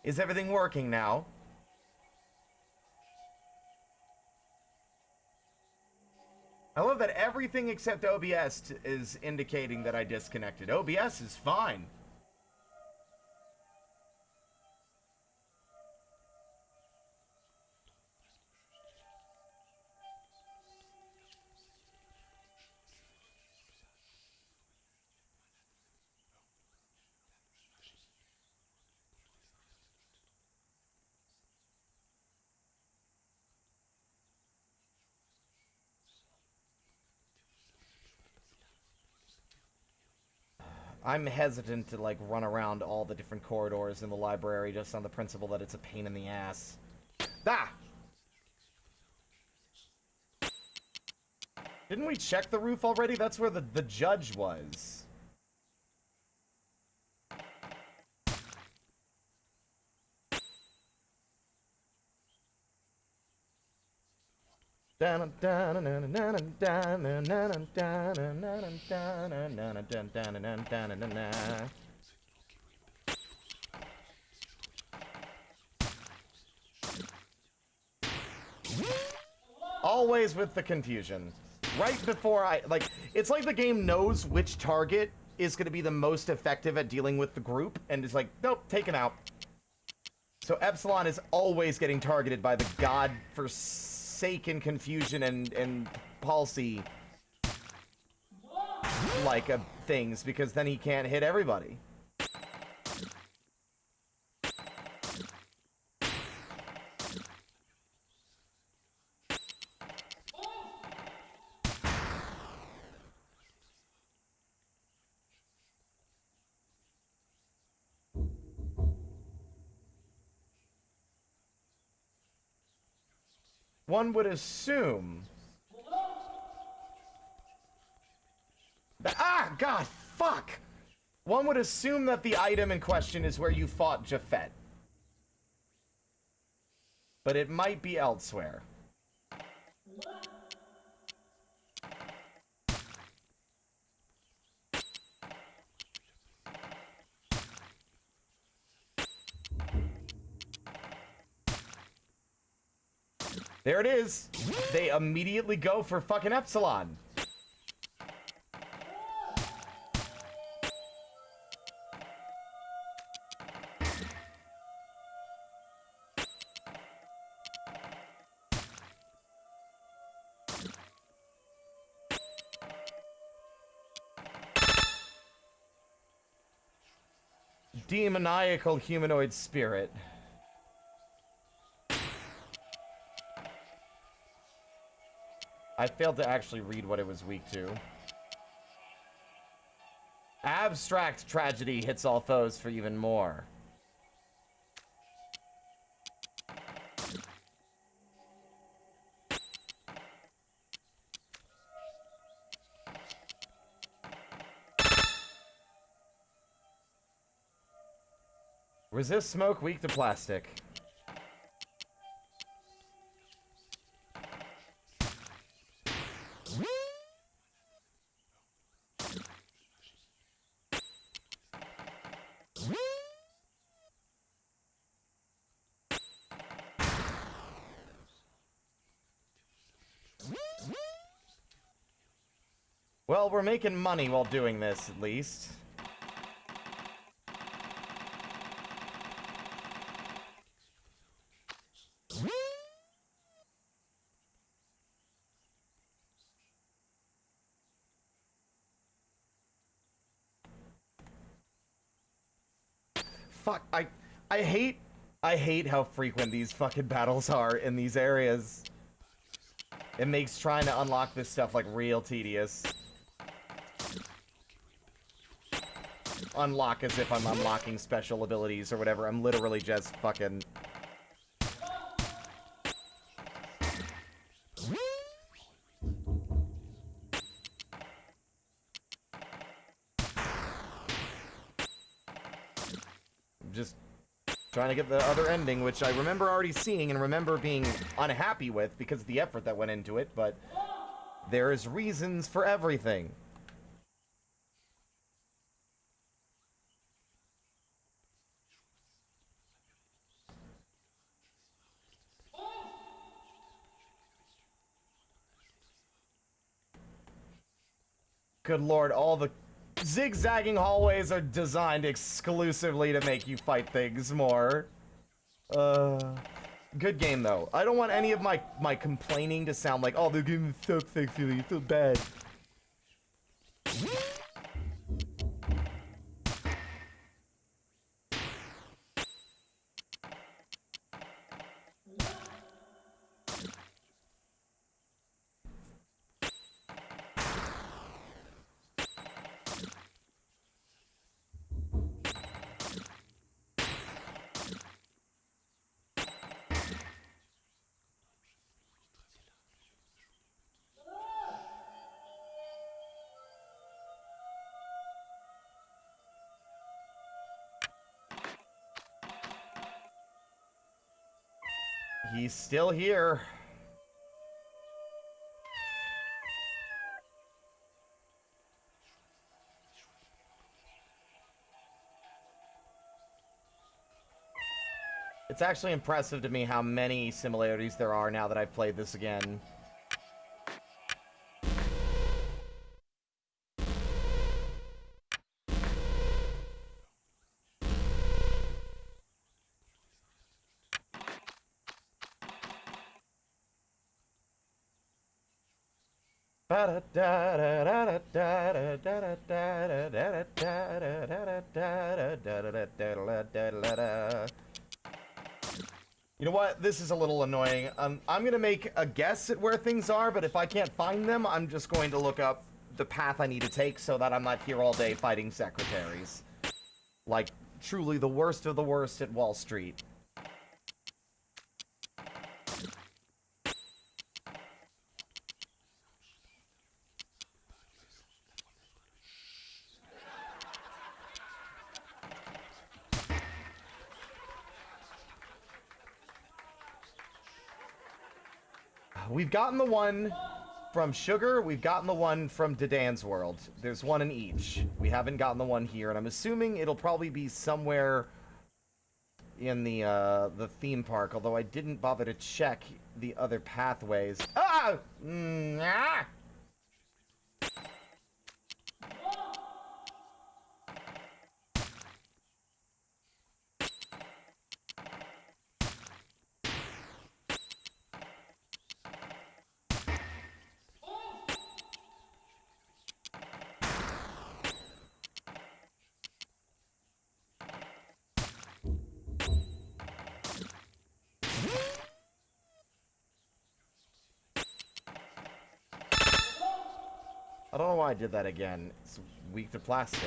Is everything working now? I love that everything except OBS is indicating that I disconnected. OBS is fine. I'm hesitant to, like, run around all the different corridors in the library just on the principle that it's a pain in the ass. Ah! Didn't we check the roof already? That's where the judge was. Always with the confusion. Right before it's like the game knows which target is going to be the most effective at dealing with the group, and is like, nope, taken out. So Epsilon is always getting targeted by the godforsaken confusion and palsy things, because then he can't hit everybody. One would assume that, God, fuck! One would assume that the item in question is where you fought Japhet. But it might be elsewhere. There it is. They immediately go for fucking Epsilon. Demoniacal humanoid spirit. I failed to actually read what it was weak to. Abstract tragedy hits all foes for even more. Resist smoke, weak to plastic. Well, we're making money while doing this, at least. Fuck, I hate how frequent these fucking battles are in these areas. It makes trying to unlock this stuff, like, real tedious. Unlock as if I'm unlocking special abilities or whatever. I'm literally just fucking... just trying to get the other ending, which I remember already seeing and remember being unhappy with because of the effort that went into it, but there's reasons for everything. Good lord, all the zigzagging hallways are designed exclusively to make you fight things more. Good game, though. I don't want any of my complaining to sound like, oh, the game sucks, actually. You feel bad. He's still here. It's actually impressive to me how many similarities there are now that I've played this again. You know what? This is a little annoying. I'm gonna make a guess at where things are, but if I can't find them, I'm just going to look up the path I need to take so that I'm not here all day fighting secretaries. Like, truly the worst of the worst at Wall Street. We've gotten the one from Sugar, we've gotten the one from Dedan's World. There's one in each. We haven't gotten the one here, and I'm assuming it'll probably be somewhere in the theme park, although I didn't bother to check the other pathways. Ah! Ah! I don't know why I did that again. It's weak to plastic.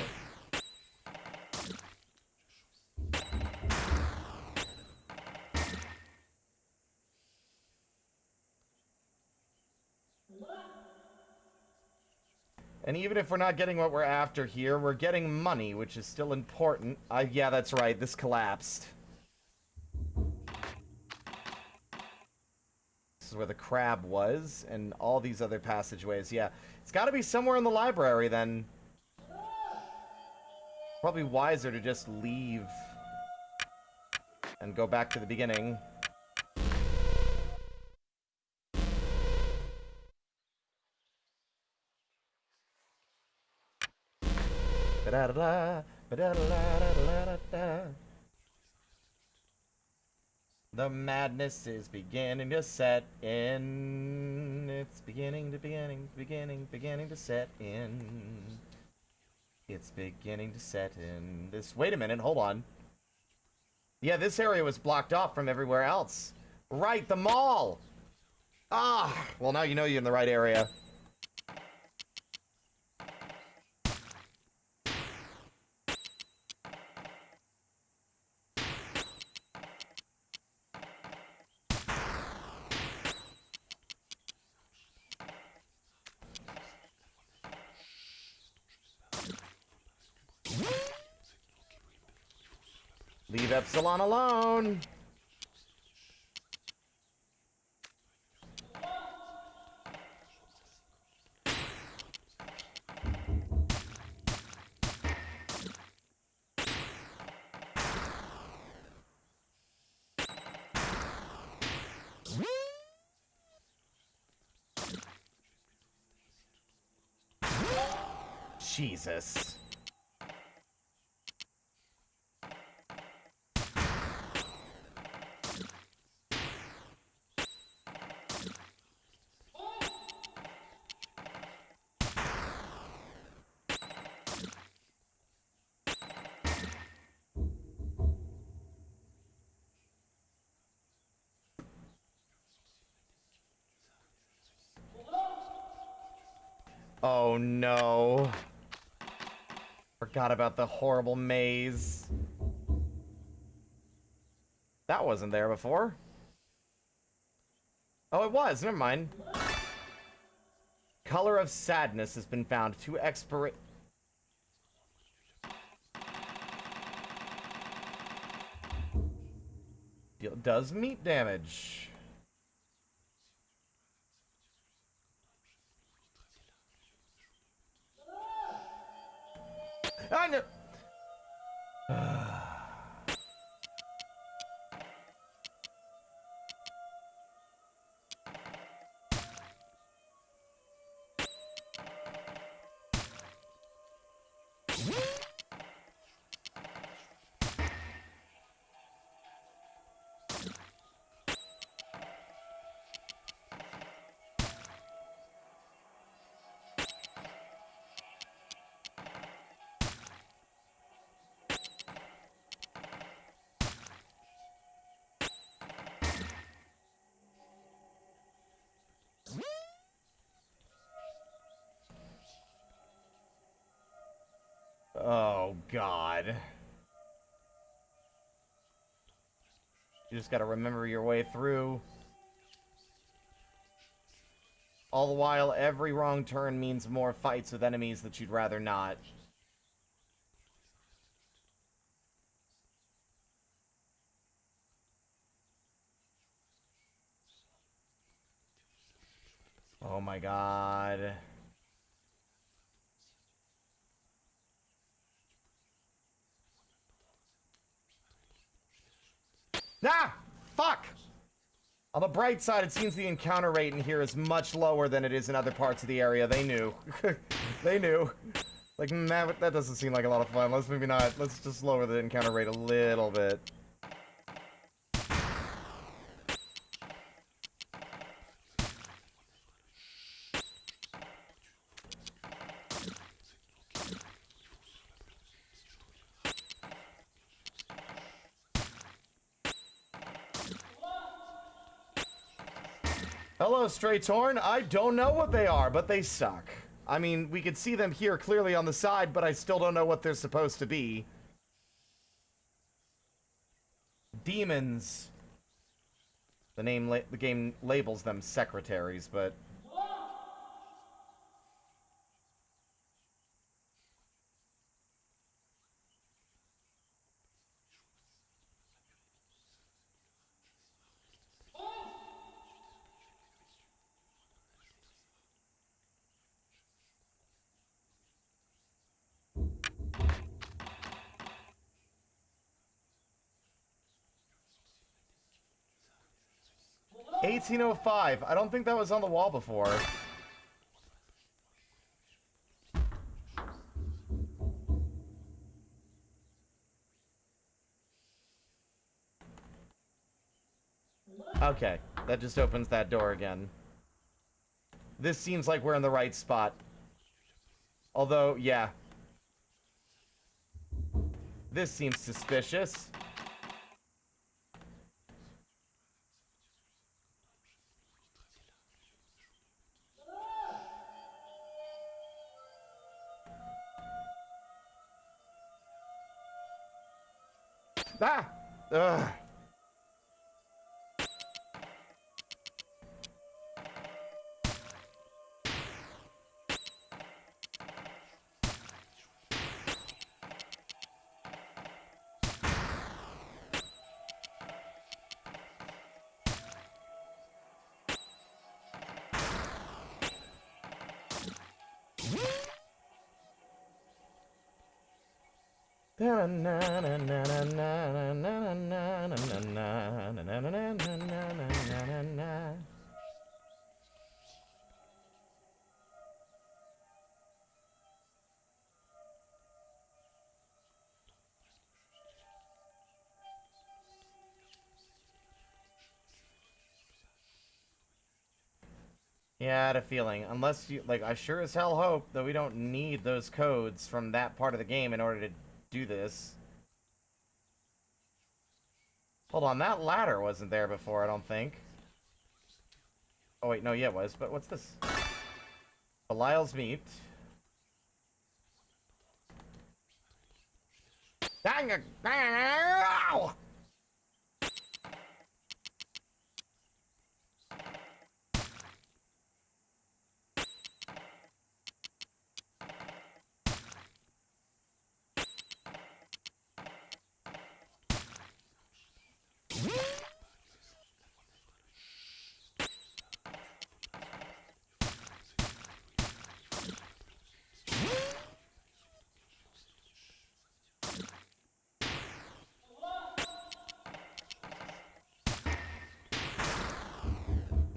And even if we're not getting what we're after here, we're getting money, which is still important. Yeah, that's right. This collapsed. This is where the crab was, and all these other passageways. Yeah, it's got to be somewhere in the library, then. Probably wiser to just leave and go back to the beginning. Ba-da-da-da, ba-da-da-da-da-da-da. The madness is beginning to set in. It's beginning to set in. It's beginning to set in. Wait a minute, hold on. Yeah, this area was blocked off from everywhere else. Right, the mall! Ah! Well, now you know you're in the right area. Leave Epsilon alone! Jesus. Oh no. Forgot about the horrible maze. That wasn't there before. Oh, it was. Never mind. Color of sadness has been found. 2 expira... Does meat damage. I know. Oh, God. You just gotta remember your way through. All the while, every wrong turn means more fights with enemies that you'd rather not. Oh my God. Ah! Fuck! On the bright side, it seems the encounter rate in here is much lower than it is in other parts of the area. They knew. They knew. Like, that doesn't seem like a lot of fun. Let's maybe not. Let's just lower the encounter rate a little bit. Hello, Stray Torn. I don't know what they are, but they suck. I mean, we could see them here clearly on the side, but I still don't know what they're supposed to be. Demons. The game labels them secretaries, but... $18.05. I don't think that was on the wall before. Okay, that just opens that door again. This seems like we're in the right spot. Although, yeah. This seems suspicious. Ah! Ugh. Yeah, I had a feeling. Unless you, like, I sure as hell hope that we don't need those codes from that part of the game in order to do this. Hold on, that ladder wasn't there before, I don't think. Oh, wait, no, yeah, it was. But what's this? Belial's meat. Dang it! Ow!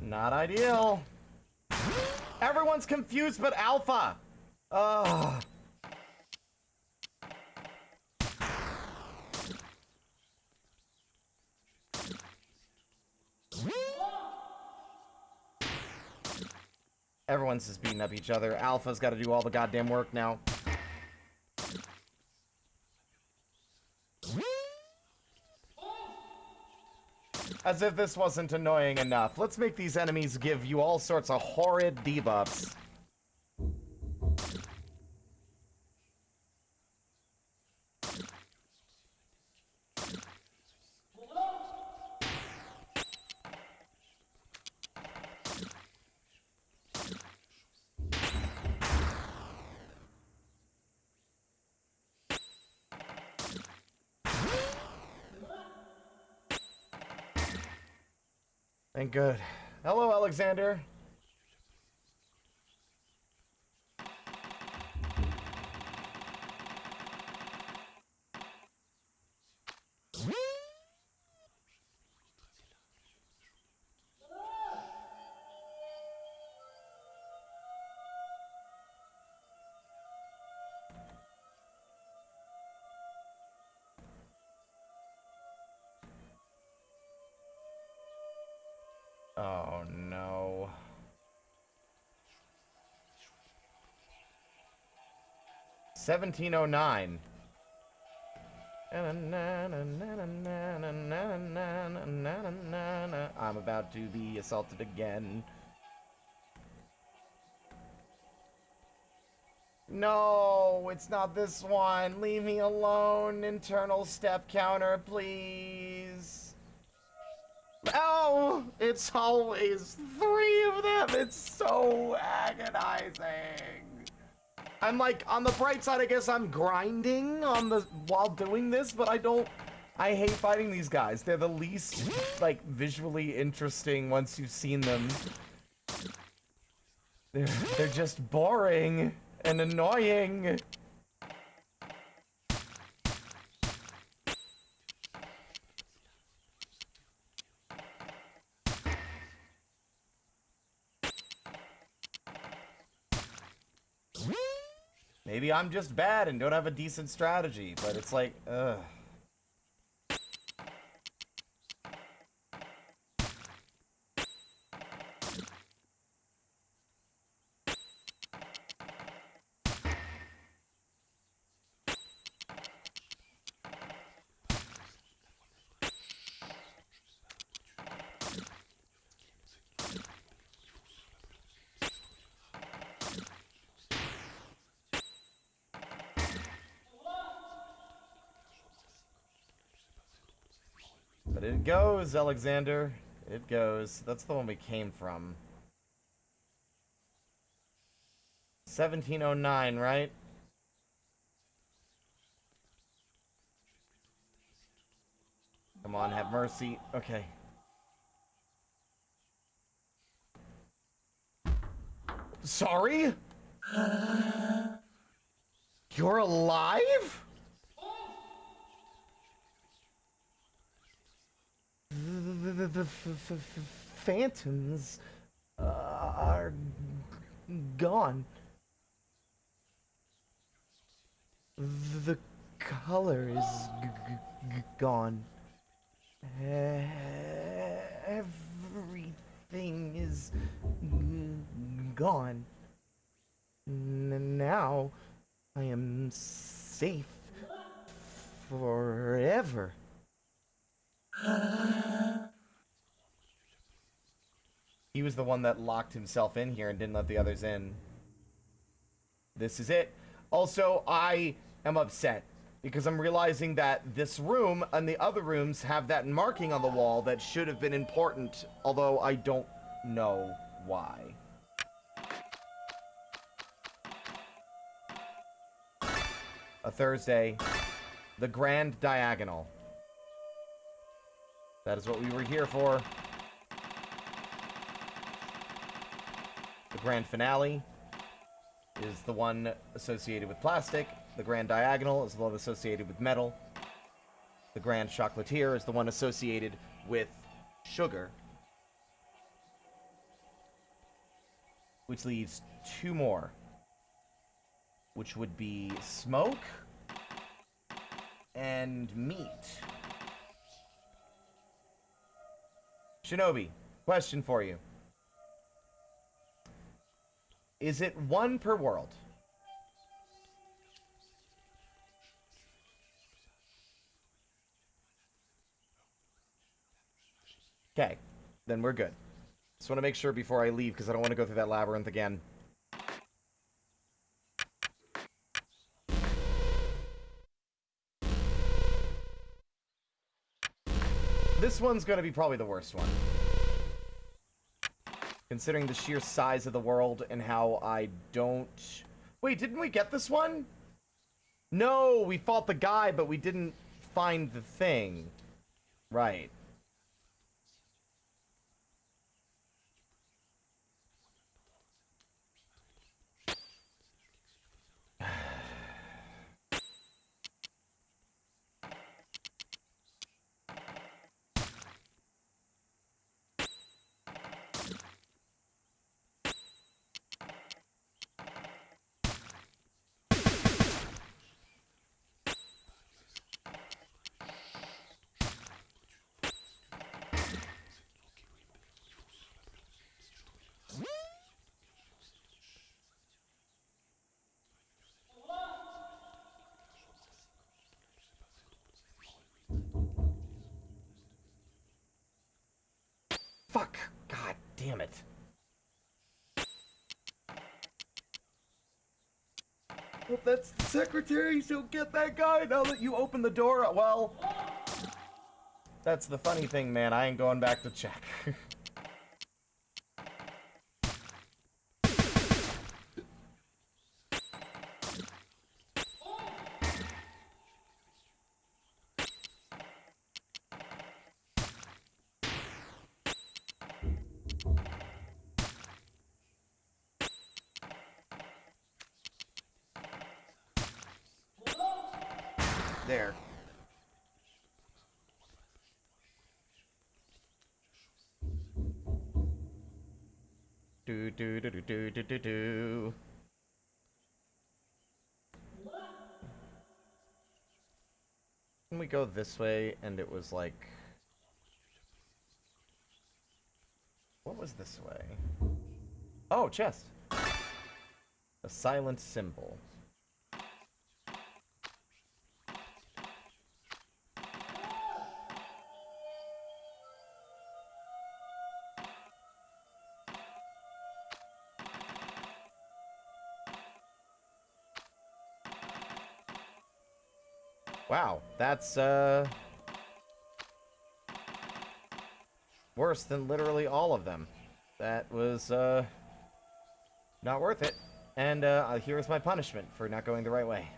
Not ideal. Everyone's confused but Alpha. Ugh. Everyone's just beating up each other. Alpha's got to do all the goddamn work now. As if this wasn't annoying enough. Let's make these enemies give you all sorts of horrid debuffs. Thank good. Hello, Alexander. Oh no. $17.09. I'm about to be assaulted again. No, it's not this one. Leave me alone. Internal step counter, please. Oh, it's always 3 of them. It's so agonizing. I'm like, on the bright side, I guess I'm grinding on the while doing this, but I hate fighting these guys. They're the least, like, visually interesting once you've seen them. They're just boring and annoying. Maybe I'm just bad and don't have a decent strategy, but it's like, ugh. But it goes, Alexander. It goes. That's the one we came from. 1709, right? Come on, have mercy. Okay. Sorry? You're alive? The phantoms are gone. The color is gone. Everything is gone. Now I am safe forever. He was the one that locked himself in here and didn't let the others in. This is it. Also, I am upset because I'm realizing that this room and the other rooms have that marking on the wall that should have been important, although I don't know why. A Thursday, the Grand Diagonal. That is what we were here for. The grand finale is the one associated with plastic. The Grand Diagonal is the one associated with metal. The Grand Chocolatier is the one associated with sugar. Which leaves two more. Which would be smoke and meat. Shinobi, question for you. Is it one per world? Okay, then we're good. Just want to make sure before I leave, because I don't want to go through that labyrinth again. This one's going to be probably the worst one. Considering the sheer size of the world and how I don't... Wait, didn't we get this one? No, we fought the guy, but we didn't find the thing. Right. Fuck! God damn it. Well, that's the secretary, so get that guy now that you open the door. Well, that's the funny thing, man. I ain't going back to check. There. Do do do do do do do do. Can we go this way? And it was like, what was this way? Oh, chest. A silent symbol. Wow, that's, worse than literally all of them. That was, not worth it. And, here's my punishment for not going the right way.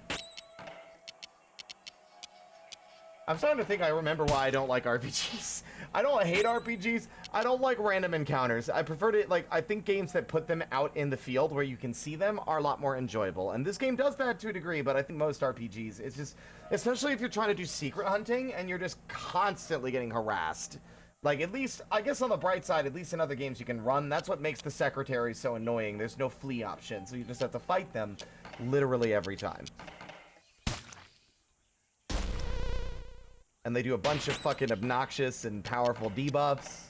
I'm starting to think I remember why I don't like RPGs. I don't hate RPGs. I don't like random encounters. I prefer to, like, I think games that put them out in the field where you can see them are a lot more enjoyable. And this game does that to a degree, but I think most RPGs, it's just, especially if you're trying to do secret hunting and you're just constantly getting harassed. Like, at least, I guess on the bright side, at least in other games you can run. That's what makes the secretaries so annoying. There's no flee option, so you just have to fight them literally every time. And they do a bunch of fucking obnoxious and powerful debuffs.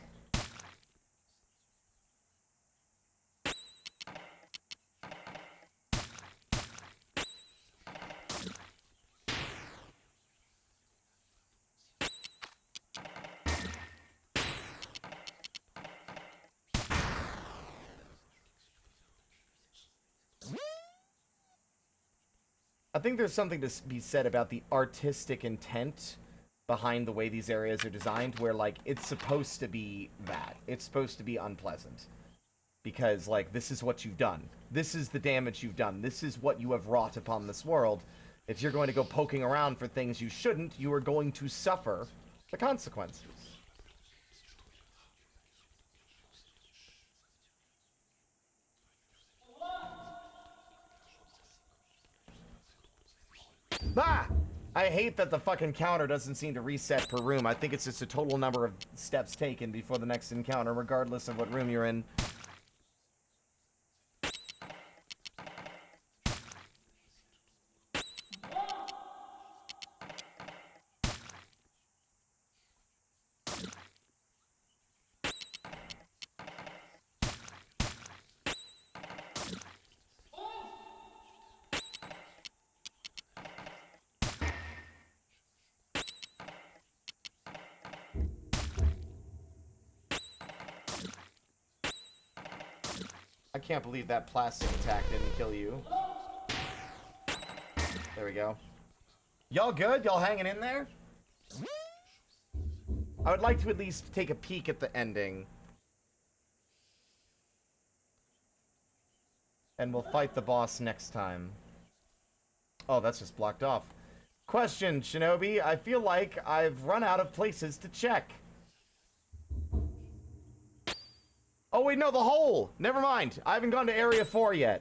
I think there's something to be said about the artistic intent behind the way these areas are designed, where, like, it's supposed to be that. It's supposed to be unpleasant. Because, like, this is what you've done. This is the damage you've done. This is what you have wrought upon this world. If you're going to go poking around for things you shouldn't, you are going to suffer the consequences. Ah! I hate that the fucking counter doesn't seem to reset per room. I think it's just a total number of steps taken before the next encounter, regardless of what room you're in. I can't believe that plastic attack didn't kill you. There we go. Y'all good? Y'all hanging in there? I would like to at least take a peek at the ending. And we'll fight the boss next time. Oh, that's just blocked off. Question, Shinobi. I feel like I've run out of places to check. Oh, wait, no, the hole! Never mind. I haven't gone to Area 4 yet.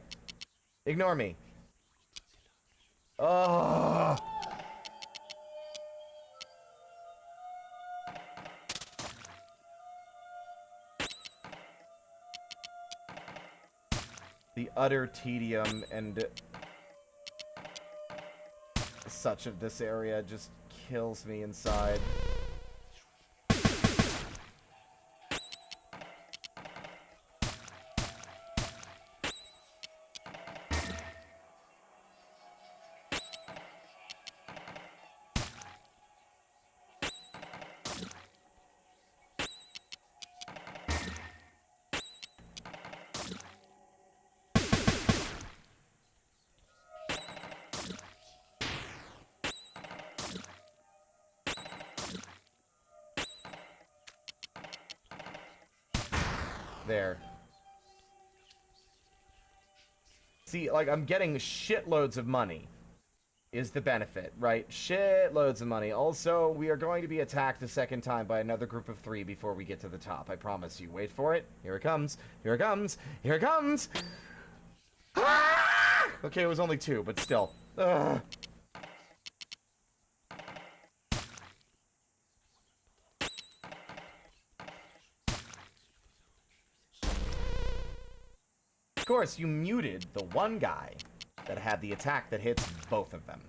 Ignore me. Ugh. The utter tedium and such of this area just kills me inside. There. See, like, I'm getting shitloads of money is the benefit, right? Shitloads of money. Also, we are going to be attacked a second time by another group of 3 before we get to the top. I promise you. Wait for it. Here it comes. Here it comes. Here it comes! Ah! Okay, it was only 2, but still. Ugh. Of course, you muted the one guy that had the attack that hits both of them.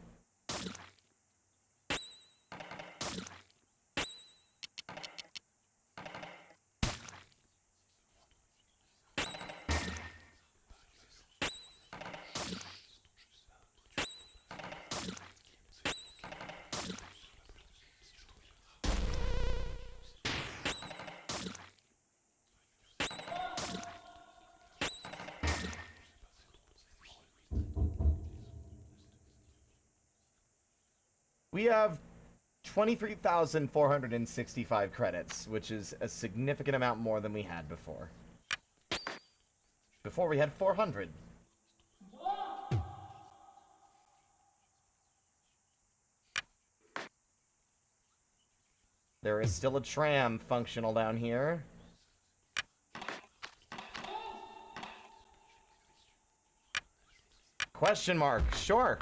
We have 23,465 credits, which is a significant amount more than we had before. Before we had 400. There is still a tram functional down here. Question mark, sure.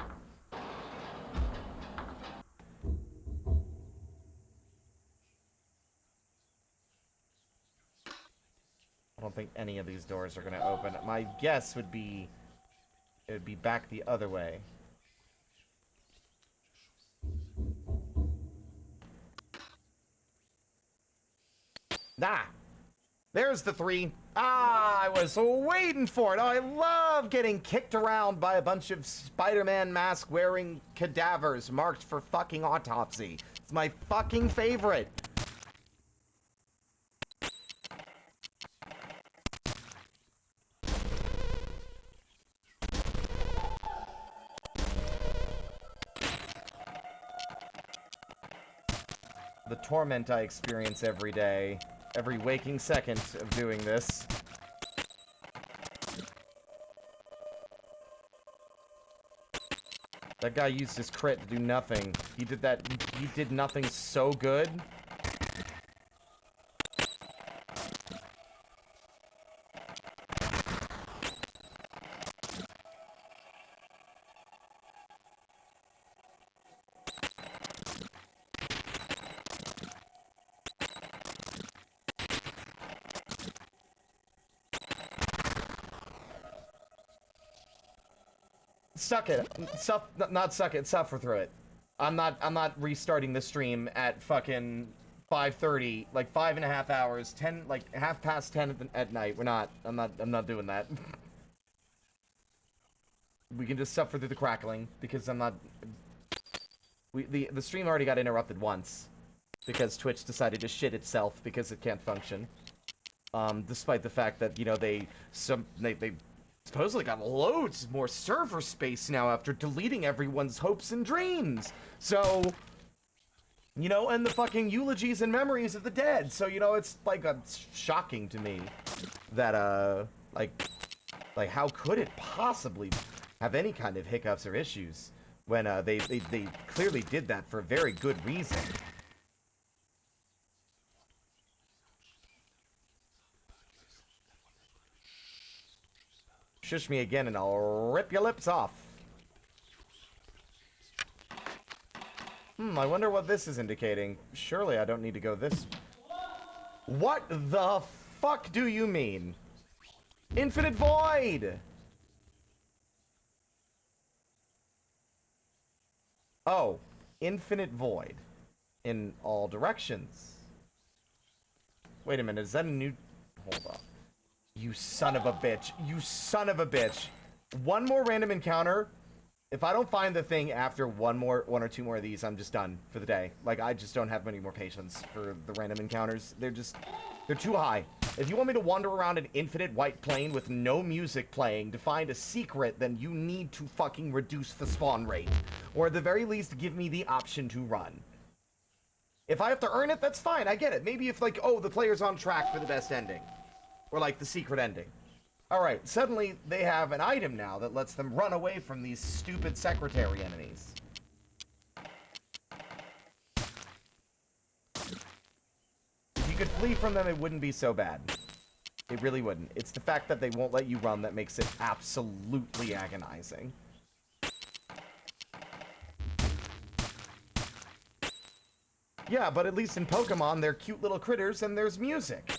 I don't think any of these doors are going to open. My guess would be it would be back the other way. Ah! There's the 3. Ah, I was waiting for it. Oh, I love getting kicked around by a bunch of Spider-Man mask-wearing cadavers marked for fucking autopsy. It's my fucking favorite. The torment I experience every day. Every waking second of doing this. That guy used his crit to do nothing. He did nothing so good. Suck it. Not suck it. Suffer through it. I'm not restarting the stream at fucking 5:30, like 5.5 hours, 10, like 10:30 at night. I'm not doing that. We can just suffer through the crackling because I'm not. The stream already got interrupted once because Twitch decided to shit itself because it can't function. Despite the fact that, you know, they supposedly got loads more server space now after deleting everyone's hopes and dreams. So, you know, and the fucking eulogies and memories of the dead. So, you know, it's like shocking to me that like how could it possibly have any kind of hiccups or issues when they clearly did that for a very good reason. Shush me again and I'll rip your lips off. I wonder what this is indicating. Surely I don't need to go this... What the fuck do you mean? Infinite Void! Oh, Infinite Void. In all directions. Wait a minute, is that a new... Hold on. You son of a bitch. You son of a bitch. One more random encounter. If I don't find the thing after one or two more of these, I'm just done for the day. Like, I just don't have any more patience for the random encounters. They're too high. If you want me to wander around an infinite white plane with no music playing to find a secret, then you need to fucking reduce the spawn rate. Or at the very least, give me the option to run. If I have to earn it, that's fine. I get it. Maybe if, like, oh, the player's on track for the best ending. Or, like, the secret ending. Alright, suddenly they have an item now that lets them run away from these stupid secretary enemies. If you could flee from them, it wouldn't be so bad. It really wouldn't. It's the fact that they won't let you run that makes it absolutely agonizing. Yeah, but at least in Pokemon, they're cute little critters and there's music.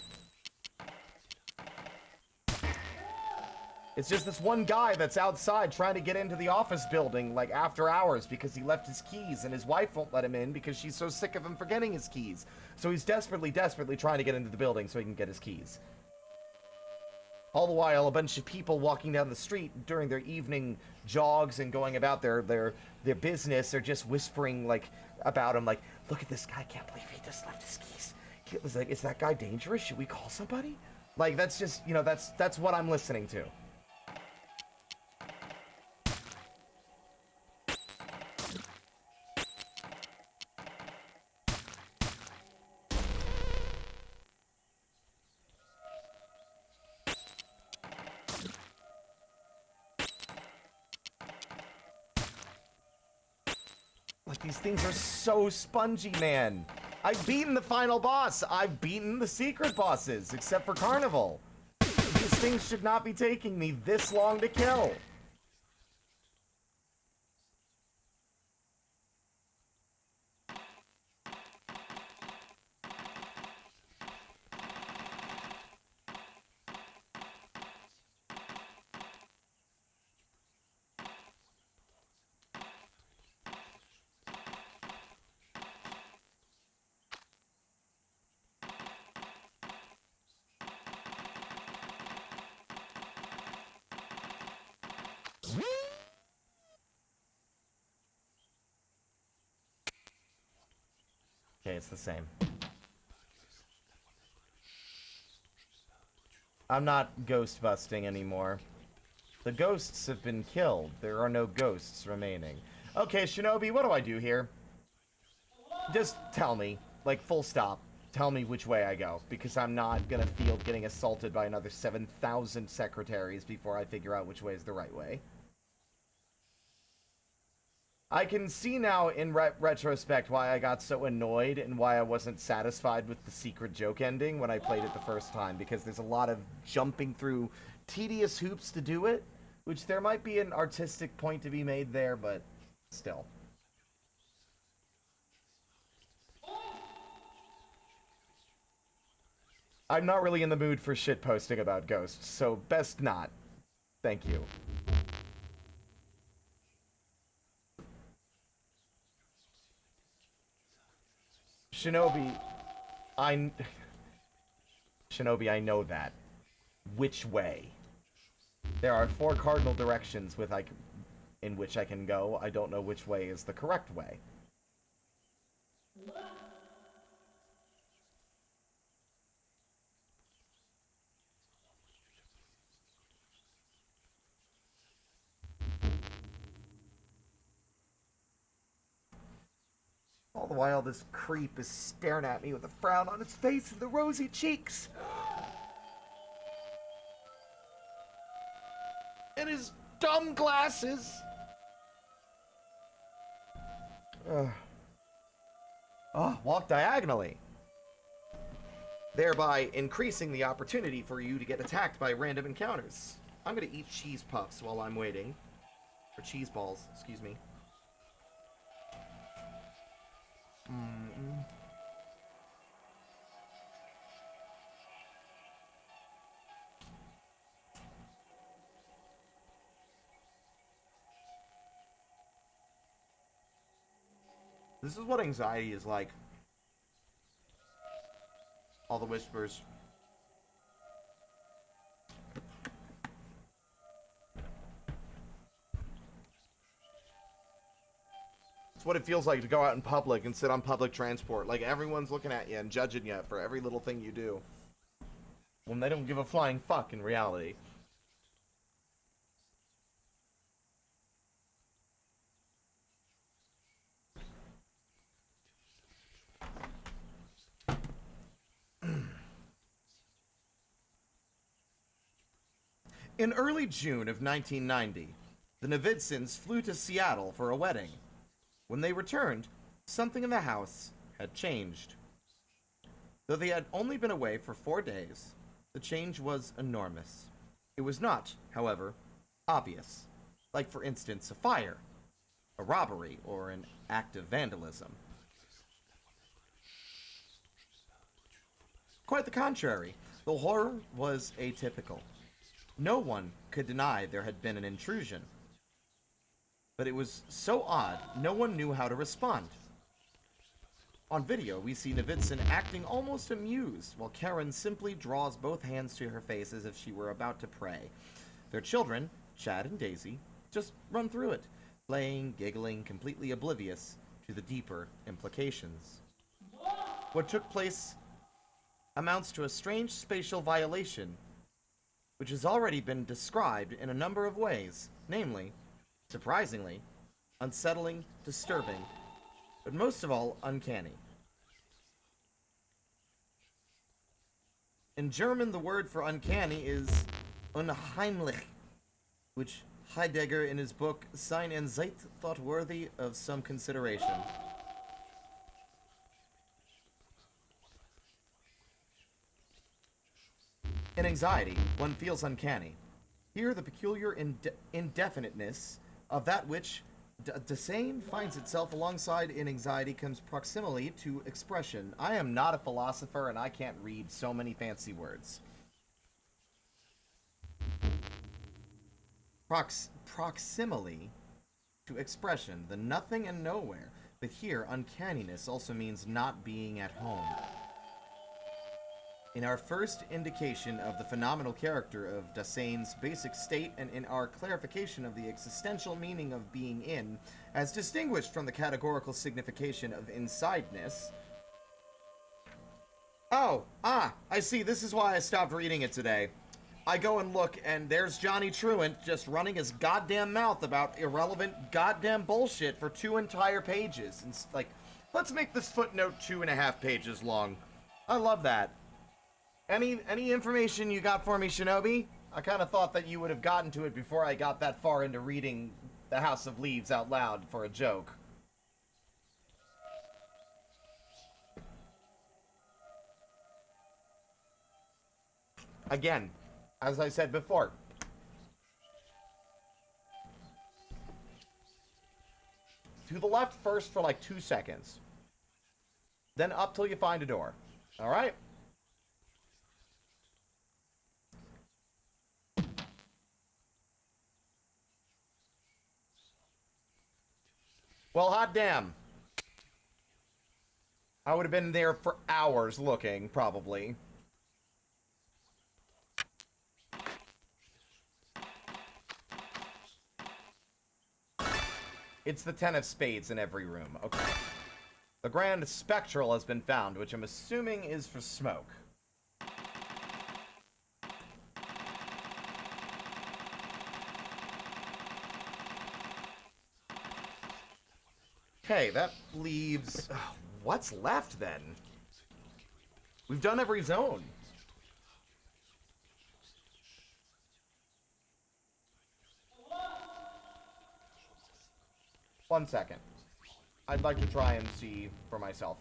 It's just this one guy that's outside trying to get into the office building, like, after hours because he left his keys, and his wife won't let him in because she's so sick of him forgetting his keys. So he's desperately trying to get into the building so he can get his keys. All the while, a bunch of people walking down the street during their evening jogs and going about their business are just whispering, like, about him, like, look at this guy, can't believe he just left his keys. He was like, is that guy dangerous? Should we call somebody? Like, that's just, you know, that's what I'm listening to. These things are so spongy, man. I've beaten the final boss. I've beaten the secret bosses, except for Carnival. These things should not be taking me this long to kill. Okay, it's the same. I'm not ghost busting anymore. The ghosts have been killed. There are no ghosts remaining. Okay, Shinobi, what do I do here? Just tell me. Like, full stop. Tell me which way I go, because I'm not gonna feel getting assaulted by another 7,000 secretaries before I figure out which way is the right way. I can see now in retrospect why I got so annoyed and why I wasn't satisfied with the secret joke ending when I played it the first time, because there's a lot of jumping through tedious hoops to do it, which there might be an artistic point to be made there, but still. I'm not really in the mood for shit posting about ghosts, so best not. Thank you. Shinobi, Shinobi, I know that. Which way? There are 4 cardinal directions in which I can go. I don't know which way is the correct way. All the while, this creep is staring at me with a frown on his face and the rosy cheeks. And his dumb glasses. Walk diagonally. Thereby increasing the opportunity for you to get attacked by random encounters. I'm gonna eat cheese puffs while I'm waiting. Or cheese balls, excuse me. This is what anxiety is like. All the whispers. It's what it feels like to go out in public and sit on public transport. Like everyone's looking at you and judging you for every little thing you do. When they don't give a flying fuck in reality. In early June of 1990, the Novidsons flew to Seattle for a wedding. When they returned, something in the house had changed. Though they had only been away for 4 days, the change was enormous. It was not, however, obvious, like for instance a fire, a robbery, or an act of vandalism. Quite the contrary, the horror was atypical. No one could deny there had been an intrusion. But it was so odd, no one knew how to respond. On video, we see Novidson acting almost amused, while Karen simply draws both hands to her face as if she were about to pray. Their children, Chad and Daisy, just run through it, playing, giggling, completely oblivious to the deeper implications. What took place amounts to a strange spatial violation, which has already been described in a number of ways, namely, surprisingly, unsettling, disturbing, but most of all, uncanny. In German, the word for uncanny is unheimlich, which Heidegger in his book Sein und Zeit thought worthy of some consideration. In anxiety, one feels uncanny. Here, the peculiar indefiniteness of that which Dasein finds itself alongside in anxiety comes proximally to expression. I am not a philosopher, and I can't read so many fancy words. Proximally to expression, the nothing and nowhere. But here, uncanniness also means not being at home. In our first indication of the phenomenal character of Dasein's basic state and in our clarification of the existential meaning of being in, as distinguished from the categorical signification of insideness. I see, this is why I stopped reading it today. I go and look, and there's Johnny Truant just running his goddamn mouth about irrelevant goddamn bullshit for 2 entire pages. And like, Let's make this footnote 2.5 pages long. I love that. Any information you got for me, Shinobi? I kind of thought that you would have gotten to it before I got that far into reading The House of Leaves out loud for a joke. Again, as I said before, to the left first for like 2 seconds. Then up till you find a door. Alright? Well, hot damn. I would have been there for hours looking, probably. It's the 10 of spades in every room. Okay. The Grand Spectral has been found, which I'm assuming is for smoke. Okay, that leaves... what's left, then? We've done every zone. One second. I'd like to try and see for myself.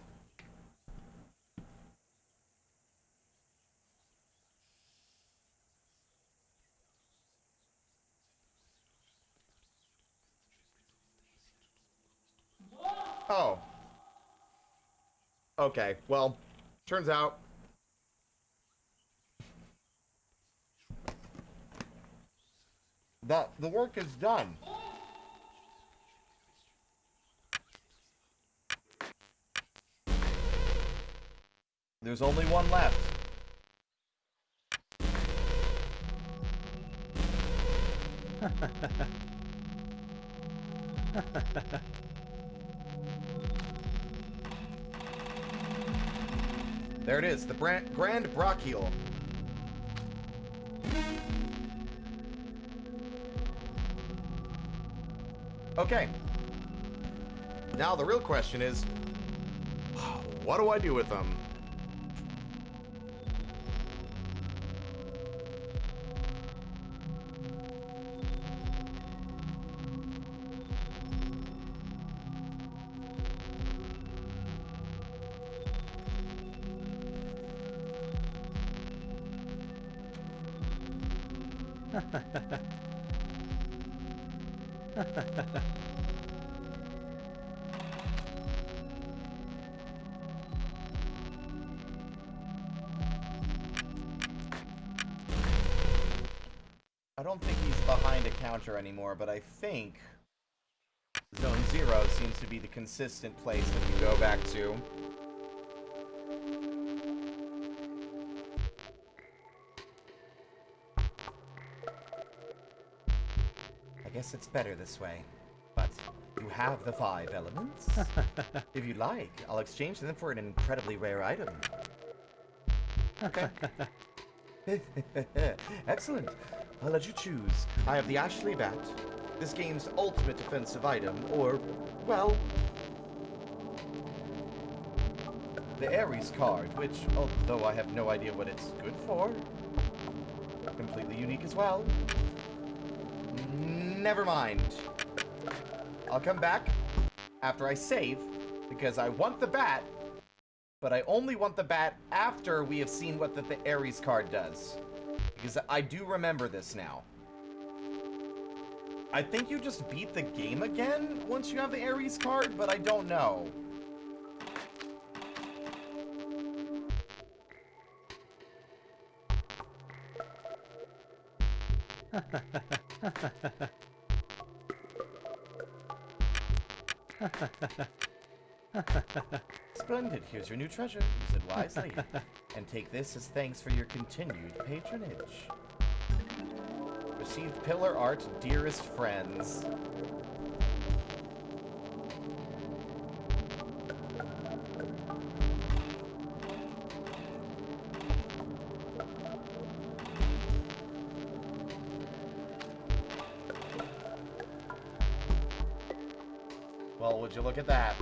Oh. Okay, well, turns out... that the work is done. There's only one left. There it is, the Grand Brachial. Okay. Now the real question is, what do I do with them? I don't think he's behind a counter anymore, but I think Zone 0 seems to be the consistent place that you go back to. I guess it's better this way, but you have the 5 elements. If you like, I'll exchange them for an incredibly rare item. Okay. Excellent. I'll let you choose. I have the Ashley Bat, this game's ultimate defensive item, or, well, the Ares card, which, although I have no idea what it's good for, completely unique as well. Never mind. I'll come back after I save, because I want the bat, but I only want the bat after we have seen what the Ares card does. Because I do remember this now. I think you just beat the game again once you have the Ares card, but I don't know. Splendid. Here's your new treasure. Use it wisely. And take this as thanks for your continued patronage. Receive pillar art, dearest friends. Well, would you look at that?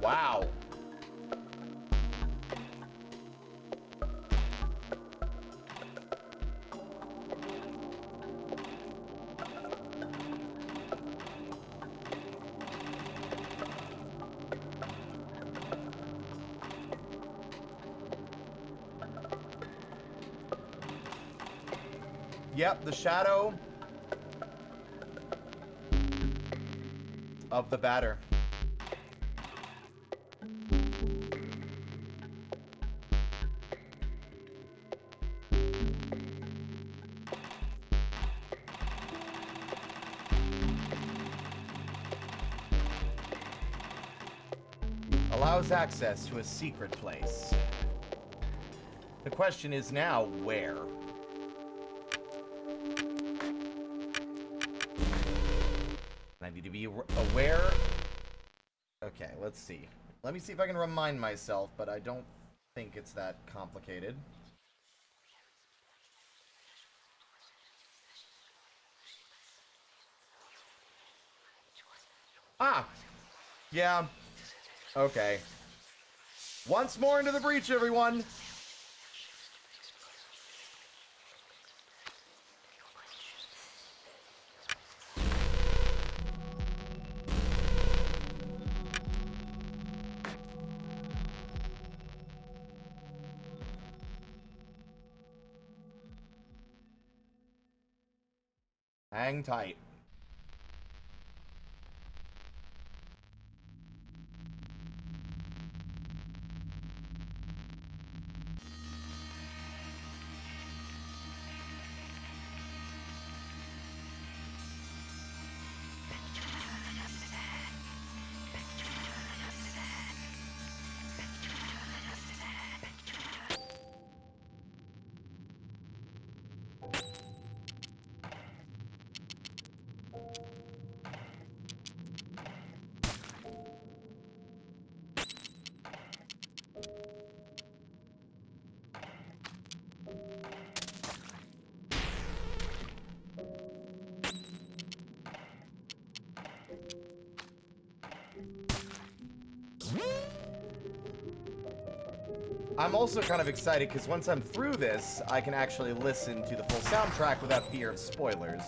Wow. Yep, the shadow of the batter. Allows access to a secret place. The question is now, where? I need to be aware. Okay, let's see. Let me see if I can remind myself, but I don't think it's that complicated. Ah! Yeah. Okay. Once more into the breach, everyone! Hang tight. I'm also kind of excited because once I'm through this, I can actually listen to the full soundtrack without fear of spoilers.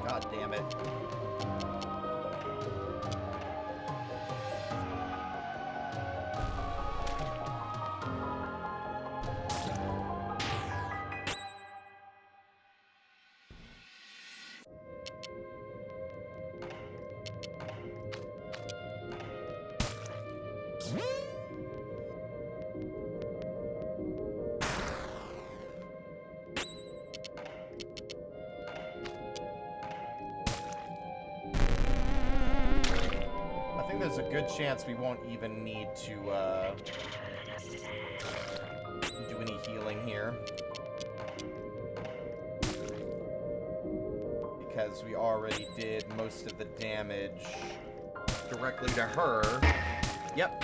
God damn it. There's a good chance we won't even need to do any healing here, because we already did most of the damage directly to her. Yep.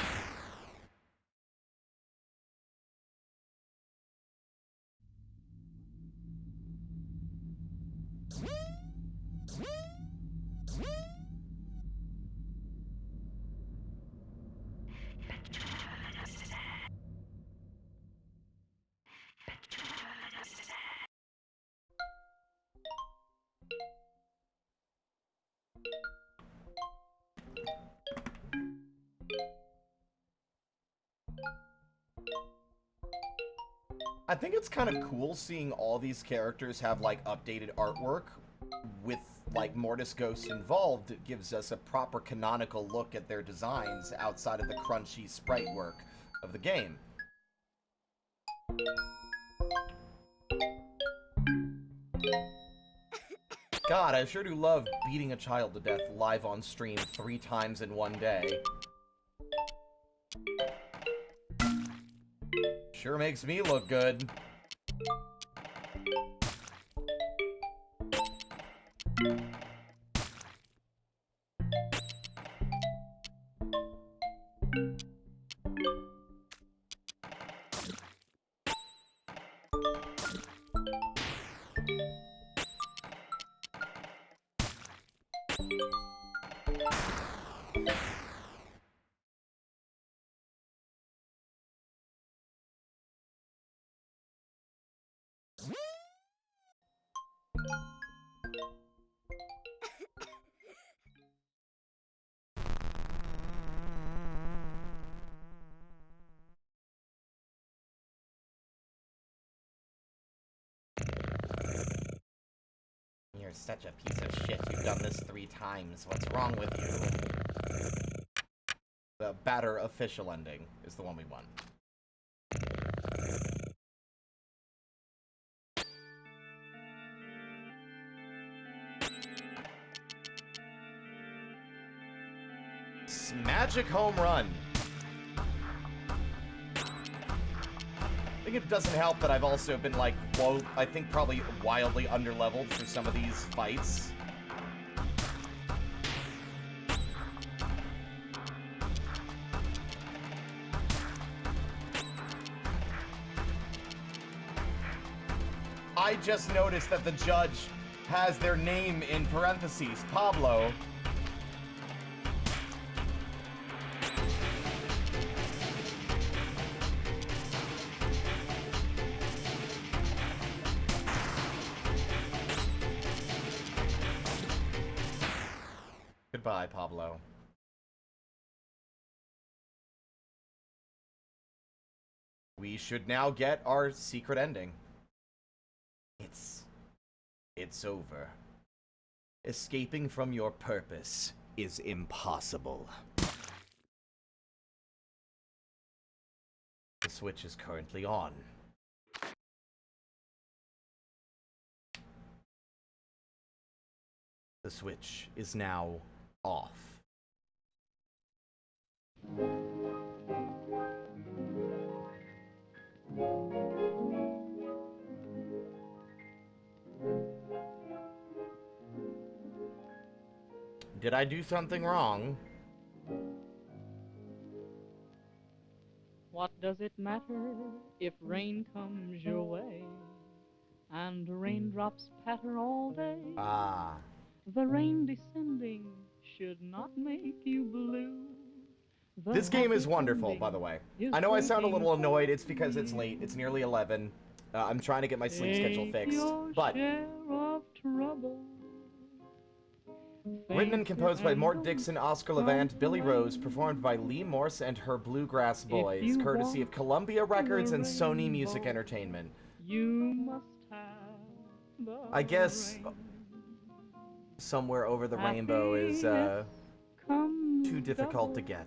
I think it's kind of cool seeing all these characters have, like, updated artwork with, like, Mortis Ghost involved. It gives us a proper canonical look at their designs outside of the crunchy sprite work of the game. God, I sure do love beating a child to death live on stream 3 times in one day. Sure makes me look good. You're such a piece of shit. You've done this 3 times. What's wrong with you? The batter official ending is the one we want. Magic home run. I think it doesn't help that I've also been, like, I think probably wildly underleveled for some of these fights. I just noticed that the judge has their name in parentheses, Pablo. Goodbye, Pablo. We should now get our secret ending. It's over. Escaping from your purpose is impossible. The switch is currently on. The switch is now off. Did I do something wrong? What does it matter if rain comes your way and raindrops patter all day? Ah. The rain descending should not make you blue. This game is wonderful, by the way. I know I sound a little annoyed. It's because it's late. It's nearly 11. I'm trying to get my sleep schedule fixed. But written and composed by Mort Dixon, Oscar Levant, Billy Rose, performed by Lee Morse and her Bluegrass Boys, courtesy of Columbia Records and Sony Music Entertainment. I guess Somewhere Over the Rainbow is too difficult to get.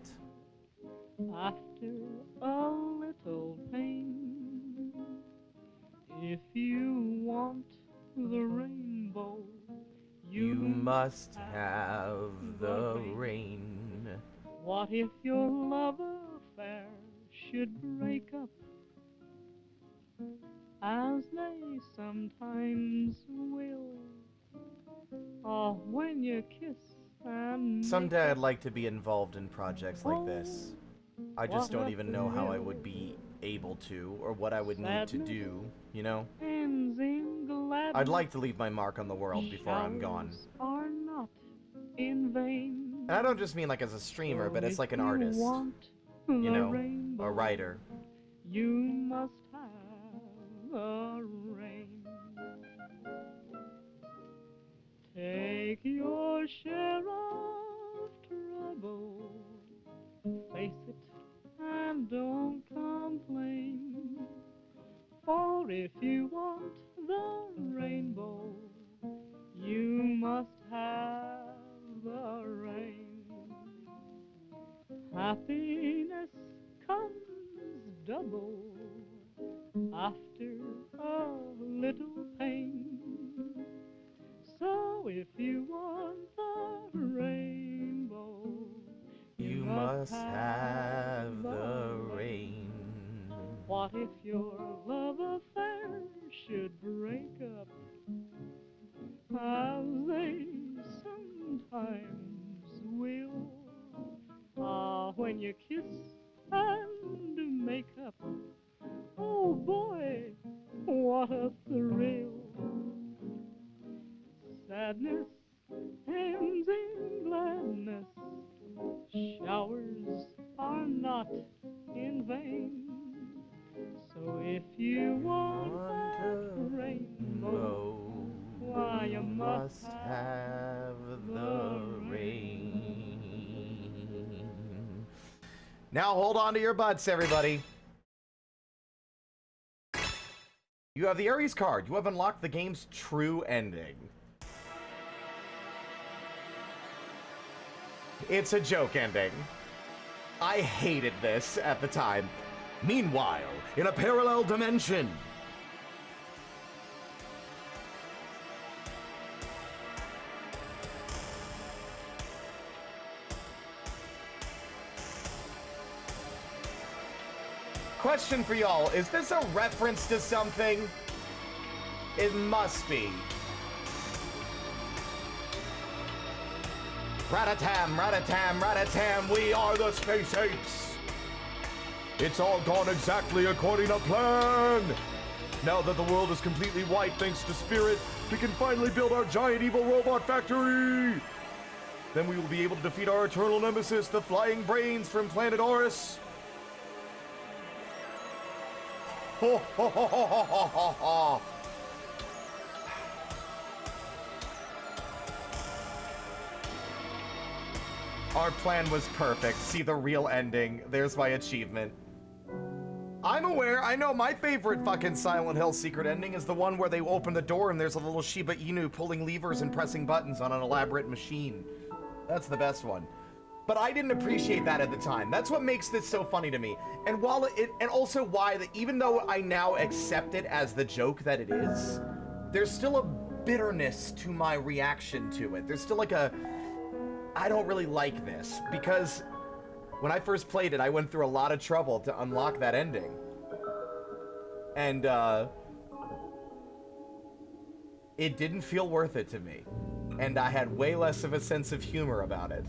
After a little pain, if you want the rainbow, you must have the rain. What if your love affair should break up, as they sometimes will? Oh, when you kiss and someday I'd like to be involved in projects like this. I just don't even know how I would be able to, or what I would need to do, you know? I'd like to leave my mark on the world before I'm gone. Are not in vain. And I don't just mean like as a streamer, but as like an artist. You know, a writer. You must have a rain. Take your share of trouble, face it, and don't complain. For if you want the rainbow, you must have the rain. Happiness comes double after a little pain. So if you want the rainbow, You must have the rain. What if your love affair should break up, as they sometimes will? Ah, when you kiss and make up, oh boy, what a thrill. Sadness ends in gladness. Showers are not in vain. So if you want that rainbow, why you must have the rain. Now hold on to your butts, everybody. You have the Aries card. You have unlocked the game's true ending. It's a joke ending. I hated this at the time. Meanwhile, in a parallel dimension. Question for y'all, is this a reference to something? It must be. Ratatam, ratatam, ratatam, we are the space apes. It's all gone exactly according to plan. Now that the world is completely white thanks to Spirit, we can finally build our giant evil robot factory. Then we will be able to defeat our eternal nemesis, the flying brains from planet Oris. Ho ho ho ho ho ho ho ho. Our plan was perfect. See the real ending. There's my achievement. I'm aware. I know my favorite fucking Silent Hill secret ending is the one where they open the door and there's a little Shiba Inu pulling levers and pressing buttons on an elaborate machine. That's the best one. But I didn't appreciate that at the time. That's what makes this so funny to me. And while and also why that even though I now accept it as the joke that it is, there's still a bitterness to my reaction to it. There's still like a, I don't really like this, because when I first played it, I went through a lot of trouble to unlock that ending. And, it didn't feel worth it to me. And I had way less of a sense of humor about it.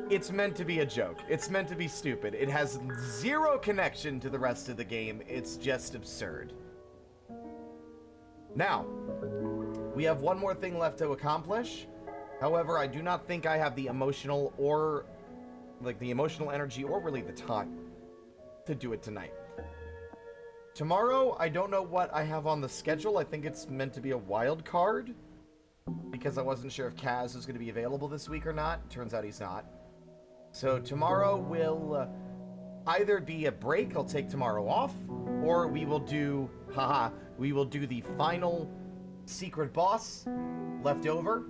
It's meant to be a joke. It's meant to be stupid. It has zero connection to the rest of the game. It's just absurd. Now, we have one more thing left to accomplish. However, I do not think I have the emotional or, like, the emotional energy or really the time to do it tonight. Tomorrow, I don't know what I have on the schedule. I think it's meant to be a wild card because I wasn't sure if Kaz was going to be available this week or not. Turns out he's not. So tomorrow will either be a break, I'll take tomorrow off, or we will do, we will do the final secret boss left over,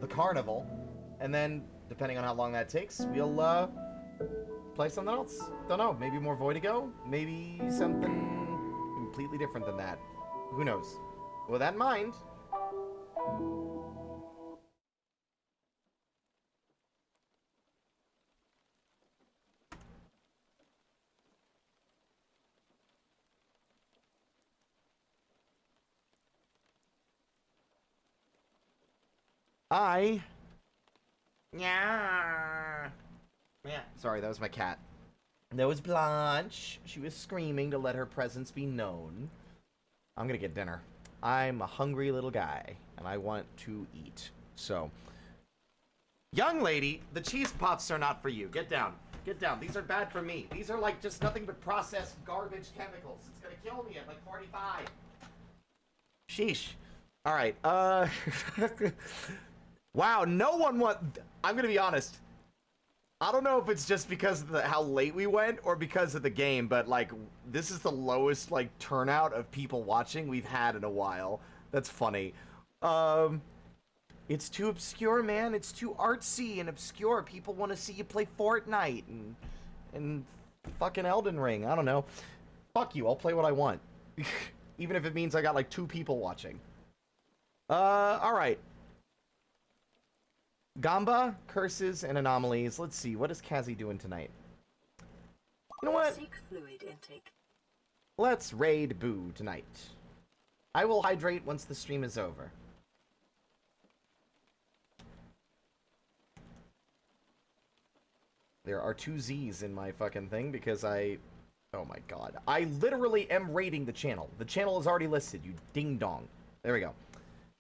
the carnival, and then, depending on how long that takes, we'll play something else. Don't know, maybe more Voidigo, maybe something completely different than that. Who knows? With that in mind, Yeah. Sorry, that was my cat. That was Blanche. She was screaming to let her presence be known. I'm gonna get dinner. I'm a hungry little guy, and I want to eat. So, young lady, the cheese puffs are not for you. Get down. Get down. These are bad for me. These are like just nothing but processed garbage chemicals. It's gonna kill me at like 45. Sheesh. All right. Wow, no one I'm gonna be honest. I don't know if it's just because of how late we went or because of the game, but like this is the lowest like turnout of people watching we've had in a while. That's funny. It's too obscure, man. It's too artsy and obscure. People want to see you play Fortnite and fucking Elden Ring. I don't know. Fuck you. I'll play what I want. Even if it means I got like 2 people watching. All right. Gamba, curses, and anomalies. Let's see. What is Kazi doing tonight? You know what? Seek fluid intake. Let's raid Boo tonight. I will hydrate once the stream is over. There are 2 Z's in my fucking thing because I... Oh my god. I literally am raiding the channel. The channel is already listed, you ding-dong. There we go.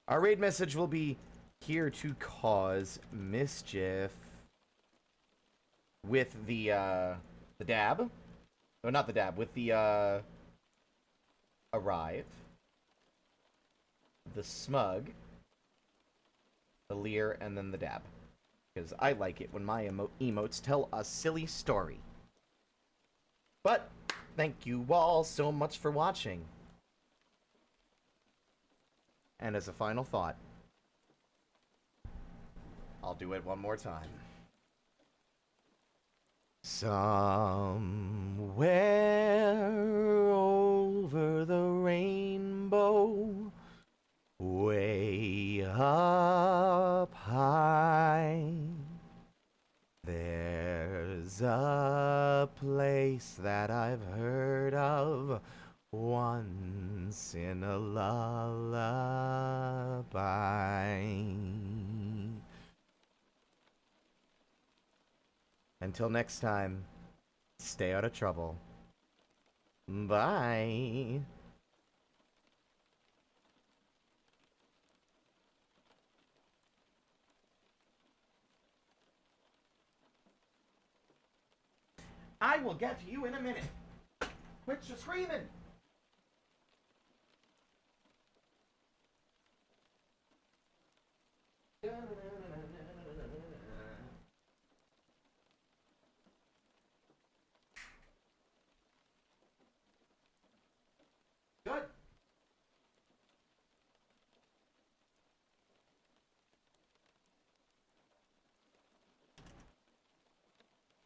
Our raid message will be here to cause mischief with the dab. No, not the dab. With the, arrive. The smug. The leer, and then the dab. Because I like it when my emotes tell a silly story. But, thank you all so much for watching. And as a final thought, I'll do it one more time. Somewhere over the rainbow, way up high, there's a place that I've heard of once in a lullaby. Until next time, stay out of trouble. Bye. I will get to you in a minute. Quit your screaming.